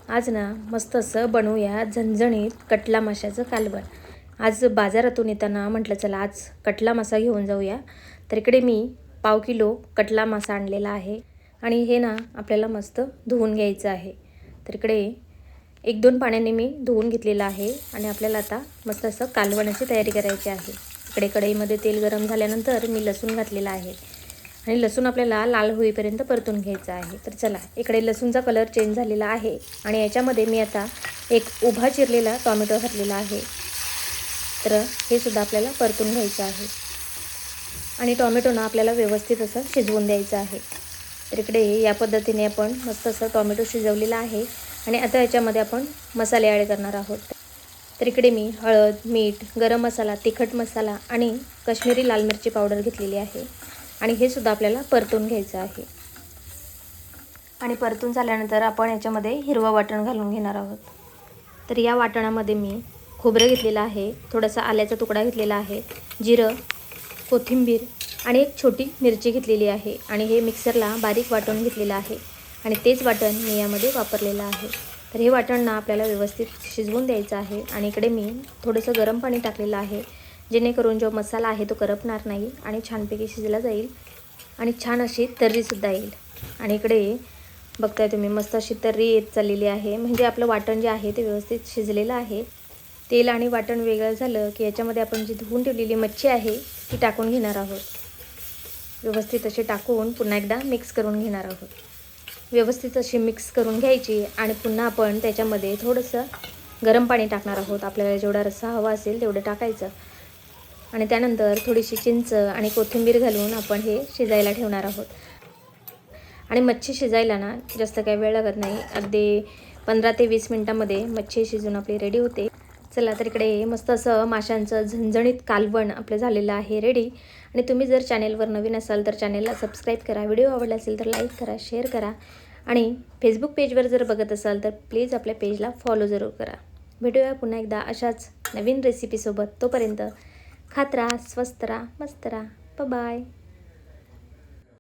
आज ना मस्त असं बनवूया झणझणीत कटला माशाचं कालवण। आज बाजारातून येताना म्हटलं चला आज कटला मासा घेऊन जाऊया। तर इकडे मी पाव किलो कटला मासा आणलेला आहे आणि हे ना आपल्याला मस्त धुवून घ्यायचं आहे। तर इकडे 1-2 पाण्याने मी धुवून घेतलेला आहे आणि आपल्याला आता मस्त असं कालवणाची तयारी करायची आहे। इकडे कढईमध्ये तेल गरम झाल्यानंतर मी लसूण घातलेला आहे आणि लसूण आपल्याला लाल होईपर्यंत परतून घ्यायचा आहे। तर चला इकडे लसूणचा कलर चेंज झालेला आहे आणि याच्यामध्ये मी आता एक उभा चिरलेला टोमॅटो घातलेला आहे। तर हे सुद्धा आपल्याला परतून घ्यायचं आहे आणि टोमॅटो ना आपल्याला व्यवस्थित असं शिजवून द्यायचं आहे। तर इकडे या पद्धतीने आपण मस्त असं टोमॅटो शिजवलेला आहे आणि आता याच्यामध्ये आपण मसाले ॲड करणार आहोत। तर इकडे मी हळद, मीठ, गरम मसाला, तिखट मसाला आणि काश्मीरी लाल मिरची पावडर घेतलेली आहे आणि हे सुद्धा आपल्याला परतून घ्यायचं आहे। आणि परतून झाल्यानंतर आपण याच्यामध्ये हिरवं वाटण घालून घेणार आहोत। तर या वाटणामध्ये मी खोबरं घेतलेलं आहे, थोडासा आल्याचा तुकडा घेतलेला आहे, जिरं, कोथिंबीर आणि एक छोटी मिरची घेतलेली आहे आणि हे मिक्सरला बारीक वाटून घेतलेलं आहे आणि तेच वाटण मी यामध्ये वापरलेलं आहे। तर हे वाटण ना आपल्याला व्यवस्थित शिजवून द्यायचं आहे आणि इकडे मी थोडंसं गरम पाणी टाकलेलं आहे जेणेकरून जो मसाला आहे तो करपणार नाही आणि छानपैकी शिजला जाईल आणि छान अशी तर्रीसुद्धा येईल। आणि इकडे बघताय तुम्ही मस्त अशी तर्री येत चाललेली आहे, म्हणजे आपलं वाटण जे आहे ते व्यवस्थित शिजलेलं आहे। तेल आणि वाटण वेगळं झालं की याच्यामध्ये आपण जी धुवून ठेवलेली मच्छी आहे ती टाकून घेणार आहोत। व्यवस्थित अशी टाकून पुन्हा एकदा मिक्स करून घेणार आहोत। व्यवस्थित अशी मिक्स करून घ्यायची आणि पुन्हा आपण त्याच्यामध्ये थोडंसं गरम पाणी टाकणार आहोत। आपल्याला जेवढा रस्सा हवा असेल तेवढं टाकायचं आणि त्यानंतर थोडीशी चिंच आणि कोथिंबीर घालून आपण हे शिजायला ठेवणार आहोत। आणि मच्छी शिजायला ना जास्त काही वेळ लागत नाही, अगदी 15 ते 20 मिनिटांमध्ये मच्छी शिजून आपली रेडी होते। चला तर इकडे मस्त असं माशांचं झणझणीत कालवण आपलं झालेलं आहे रेडी। आणि तुम्ही जर चॅनेलवर नवीन असाल तर चॅनेलला सबस्क्राईब करा, व्हिडिओ आवडला असेल तर लाईक करा, शेअर करा आणि फेसबुक पेजवर जर बघत असाल तर प्लीज आपल्या पेजला फॉलो जरूर करा। भेटूया पुन्हा एकदा अशाच नवीन रेसिपीसोबत, तोपर्यंत खात राहा, स्वस्त राहा, मस्त राहा, बाय बाय।